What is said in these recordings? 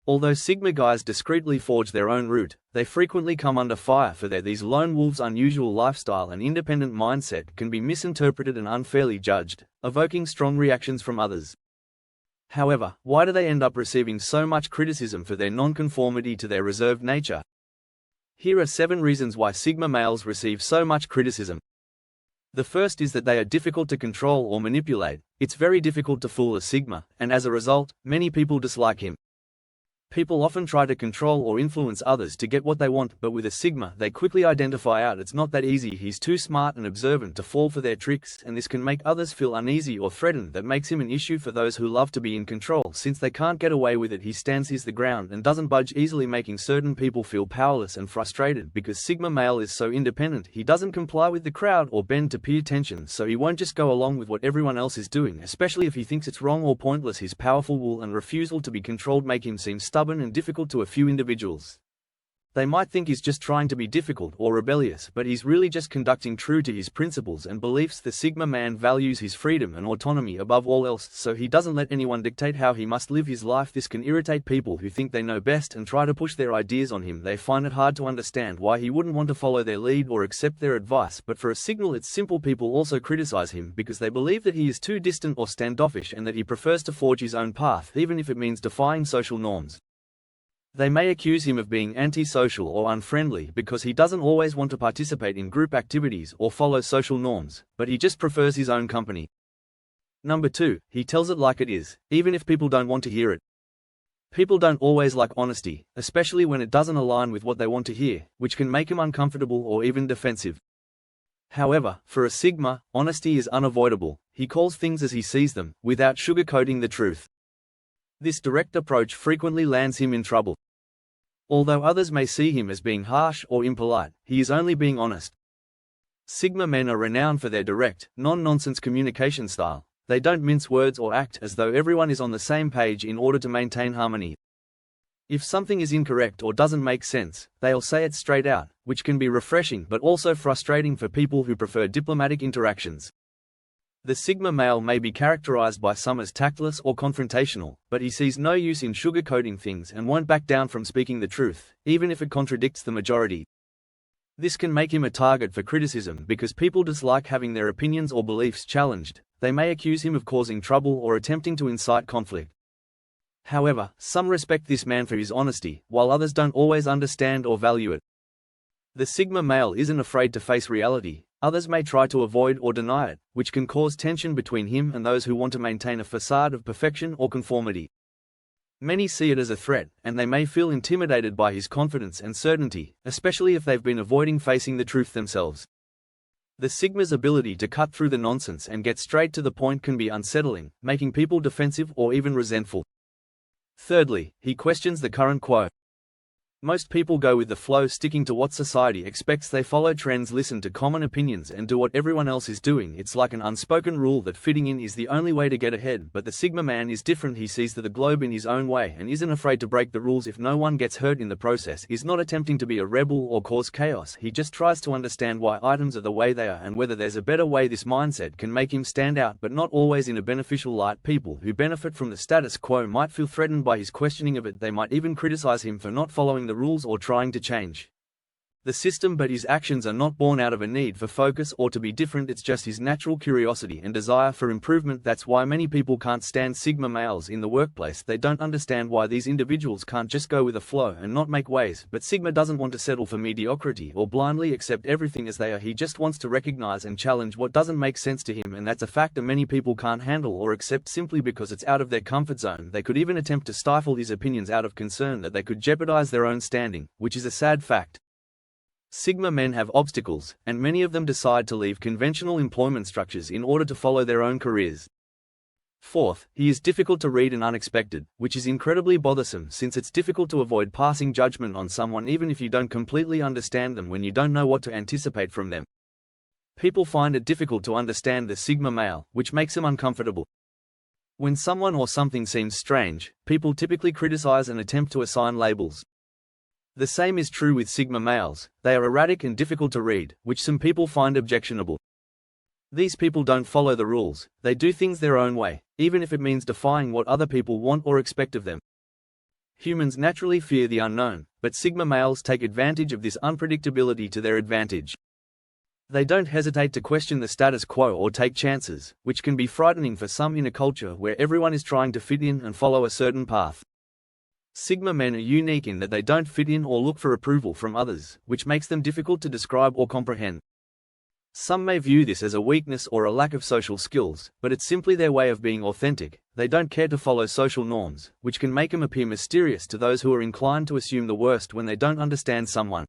Although Sigma guys discreetly forge their own route, they frequently come under fire for these lone wolves' unusual lifestyle and independent mindset can be misinterpreted and unfairly judged, evoking strong reactions from others. However, why do they end up receiving so much criticism for their nonconformity to their reserved nature? Here are 7 reasons why Sigma males receive so much criticism. The first is that they are difficult to control or manipulate. It's very difficult to fool a Sigma, and as a result, many people dislike him. People often try to control or influence others to get what they want, but with a Sigma, they quickly identify out it's not that easy. He's too smart and observant to fall for their tricks, and this can make others feel uneasy or threatened. That makes him an issue for those who love to be in control. Since they can't get away with it, he stands his ground and doesn't budge easily, making certain people feel powerless and frustrated. Because Sigma male is so independent, he doesn't comply with the crowd or bend to peer tension, so he won't just go along with what everyone else is doing, especially if he thinks it's wrong or pointless. His powerful will and refusal to be controlled make him seem stubborn and difficult to a few individuals. They might think he's just trying to be difficult or rebellious, but he's really just conducting true to his principles and beliefs. The Sigma man values his freedom and autonomy above all else, so he doesn't let anyone dictate how he must live his life. This can irritate people who think they know best and try to push their ideas on him. They find it hard to understand why he wouldn't want to follow their lead or accept their advice, but for a signal it's simple. People also criticize him because they believe that he is too distant or standoffish and that he prefers to forge his own path, even if it means defying social norms. They may accuse him of being antisocial or unfriendly because he doesn't always want to participate in group activities or follow social norms, but he just prefers his own company. Number 2, he tells it like it is, even if people don't want to hear it. People don't always like honesty, especially when it doesn't align with what they want to hear, which can make him uncomfortable or even defensive. However, for a Sigma, honesty is unavoidable. He calls things as he sees them, without sugarcoating the truth. This direct approach frequently lands him in trouble. Although others may see him as being harsh or impolite, he is only being honest. Sigma men are renowned for their direct, non-nonsense communication style. They don't mince words or act as though everyone is on the same page in order to maintain harmony. If something is incorrect or doesn't make sense, they'll say it straight out, which can be refreshing but also frustrating for people who prefer diplomatic interactions. The Sigma male may be characterized by some as tactless or confrontational, but he sees no use in sugarcoating things and won't back down from speaking the truth, even if it contradicts the majority. This can make him a target for criticism because people dislike having their opinions or beliefs challenged. They may accuse him of causing trouble or attempting to incite conflict. However, some respect this man for his honesty, while others don't always understand or value it. The Sigma male isn't afraid to face reality. Others may try to avoid or deny it, which can cause tension between him and those who want to maintain a facade of perfection or conformity. Many see it as a threat, and they may feel intimidated by his confidence and certainty, especially if they've been avoiding facing the truth themselves. The Sigma's ability to cut through the nonsense and get straight to the point can be unsettling, making people defensive or even resentful. Thirdly, he questions the current quo. Most people go with the flow, sticking to what society expects. They follow trends, listen to common opinions, and do what everyone else is doing. It's like an unspoken rule that fitting in is the only way to get ahead. But the Sigma man is different. He sees the globe in his own way and isn't afraid to break the rules if no one gets hurt in the process. He's not attempting to be a rebel or cause chaos. He just tries to understand why items are the way they are and whether there's a better way. This mindset can make him stand out, but not always in a beneficial light. People who benefit from the status quo might feel threatened by his questioning of it. They might even criticize him for not following the rules or trying to change the system, but his actions are not born out of a need for focus or to be different. It's just his natural curiosity and desire for improvement. That's why many people can't stand Sigma males in the workplace. They don't understand why these individuals can't just go with the flow and not make waves. But Sigma doesn't want to settle for mediocrity or blindly accept everything as they are. He just wants to recognize and challenge what doesn't make sense to him, and that's a factor many people can't handle or accept simply because it's out of their comfort zone. They could even attempt to stifle his opinions out of concern that they could jeopardize their own standing, which is a sad fact. Sigma men have obstacles, and many of them decide to leave conventional employment structures in order to follow their own careers. Fourth, he is difficult to read and unexpected, which is incredibly bothersome since it's difficult to avoid passing judgment on someone even if you don't completely understand them when you don't know what to anticipate from them. People find it difficult to understand the Sigma male, which makes him uncomfortable. When someone or something seems strange, people typically criticize and attempt to assign labels. The same is true with Sigma males. They are erratic and difficult to read, which some people find objectionable. These people don't follow the rules. They do things their own way, even if it means defying what other people want or expect of them. Humans naturally fear the unknown, but Sigma males take advantage of this unpredictability to their advantage. They don't hesitate to question the status quo or take chances, which can be frightening for some in a culture where everyone is trying to fit in and follow a certain path. Sigma men are unique in that they don't fit in or look for approval from others, which makes them difficult to describe or comprehend. Some may view this as a weakness or a lack of social skills, but it's simply their way of being authentic. They don't care to follow social norms, which can make them appear mysterious to those who are inclined to assume the worst when they don't understand someone.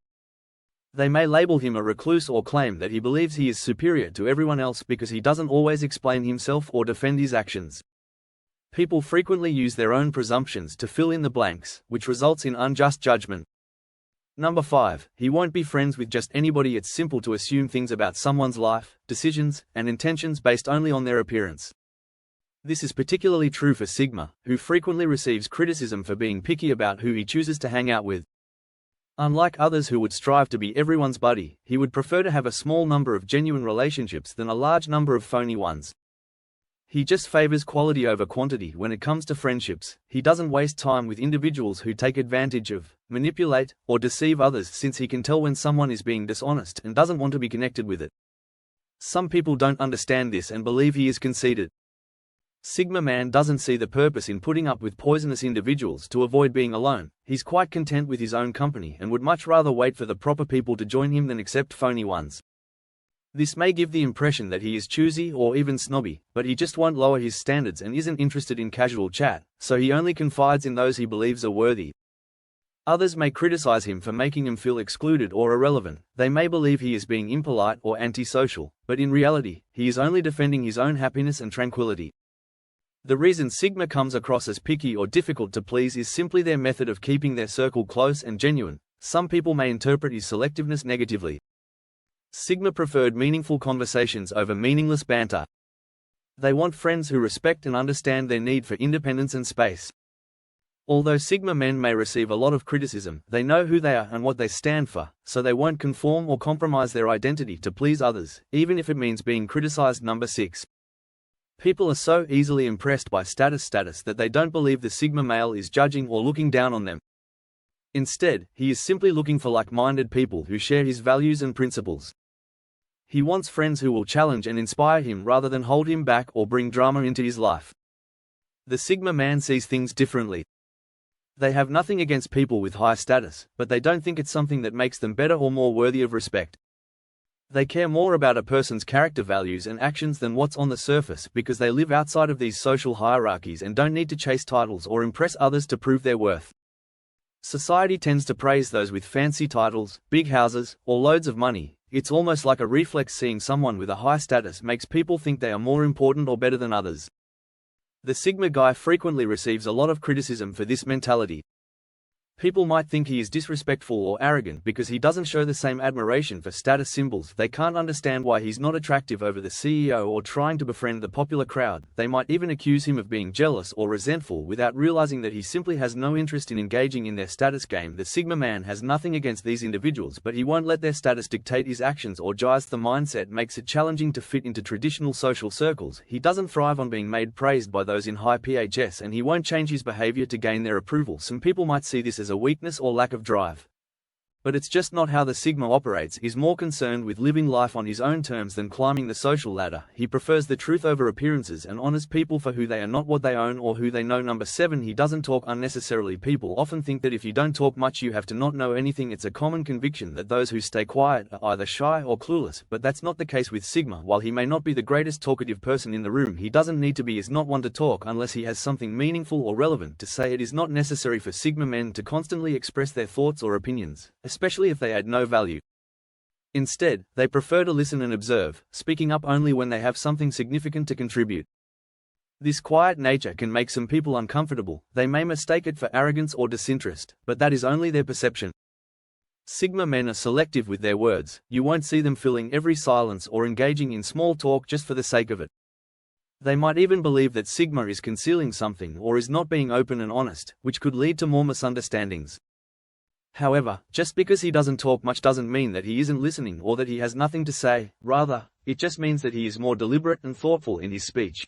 They may label him a recluse or claim that he believes he is superior to everyone else because he doesn't always explain himself or defend his actions. People frequently use their own presumptions to fill in the blanks, which results in unjust judgment. Number 5. He won't be friends with just anybody. It's simple to assume things about someone's life, decisions, and intentions based only on their appearance. This is particularly true for Sigma, who frequently receives criticism for being picky about who he chooses to hang out with. Unlike others who would strive to be everyone's buddy, he would prefer to have a small number of genuine relationships than a large number of phony ones. He just favors quality over quantity when it comes to friendships. He doesn't waste time with individuals who take advantage of, manipulate, or deceive others, since he can tell when someone is being dishonest and doesn't want to be connected with it. Some people don't understand this and believe he is conceited. Sigma man doesn't see the purpose in putting up with poisonous individuals to avoid being alone. He's quite content with his own company and would much rather wait for the proper people to join him than accept phony ones. This may give the impression that he is choosy or even snobby, but he just won't lower his standards and isn't interested in casual chat, so he only confides in those he believes are worthy. Others may criticize him for making him feel excluded or irrelevant. They may believe he is being impolite or antisocial, but in reality, he is only defending his own happiness and tranquility. The reason Sigma comes across as picky or difficult to please is simply their method of keeping their circle close and genuine. Some people may interpret his selectiveness negatively. Sigma preferred meaningful conversations over meaningless banter. They want friends who respect and understand their need for independence and space. Although Sigma men may receive a lot of criticism, they know who they are and what they stand for, so they won't conform or compromise their identity to please others, even if it means being criticized. Number 6. People are so easily impressed by status that they don't believe the Sigma male is judging or looking down on them. Instead, he is simply looking for like-minded people who share his values and principles. He wants friends who will challenge and inspire him rather than hold him back or bring drama into his life. The Sigma man sees things differently. They have nothing against people with high status, but they don't think it's something that makes them better or more worthy of respect. They care more about a person's character values and actions than what's on the surface because they live outside of these social hierarchies and don't need to chase titles or impress others to prove their worth. Society tends to praise those with fancy titles, big houses, or loads of money. It's almost like a reflex. Seeing someone with a high status makes people think they are more important or better than others. The Sigma guy frequently receives a lot of criticism for this mentality. People might think he is disrespectful or arrogant because he doesn't show the same admiration for status symbols. They can't understand why he's not attractive over the CEO or trying to befriend the popular crowd. They might even accuse him of being jealous or resentful without realizing that he simply has no interest in engaging in their status game. The Sigma man has nothing against these individuals, but he won't let their status dictate his actions or just the mindset makes it challenging to fit into traditional social circles. He doesn't thrive on being made praised by those in high PHS, and he won't change his behavior to gain their approval. Some people might see this as a weakness or lack of drive. But it's just not how the Sigma operates. He's more concerned with living life on his own terms than climbing the social ladder. He prefers the truth over appearances and honors people for who they are, not what they own or who they know. Number 7. He doesn't talk unnecessarily. People often think that if you don't talk much you have to not know anything. It's a common conviction that those who stay quiet are either shy or clueless, but that's not the case with Sigma. While he may not be the greatest talkative person in the room, he doesn't need to be. Is not one to talk unless he has something meaningful or relevant to say. It is not necessary for Sigma men to constantly express their thoughts or opinions, especially if they add no value. Instead, they prefer to listen and observe, speaking up only when they have something significant to contribute. This quiet nature can make some people uncomfortable. They may mistake it for arrogance or disinterest, but that is only their perception. Sigma men are selective with their words. You won't see them filling every silence or engaging in small talk just for the sake of it. They might even believe that Sigma is concealing something or is not being open and honest, which could lead to more misunderstandings. However, just because he doesn't talk much doesn't mean that he isn't listening or that he has nothing to say. Rather, it just means that he is more deliberate and thoughtful in his speech.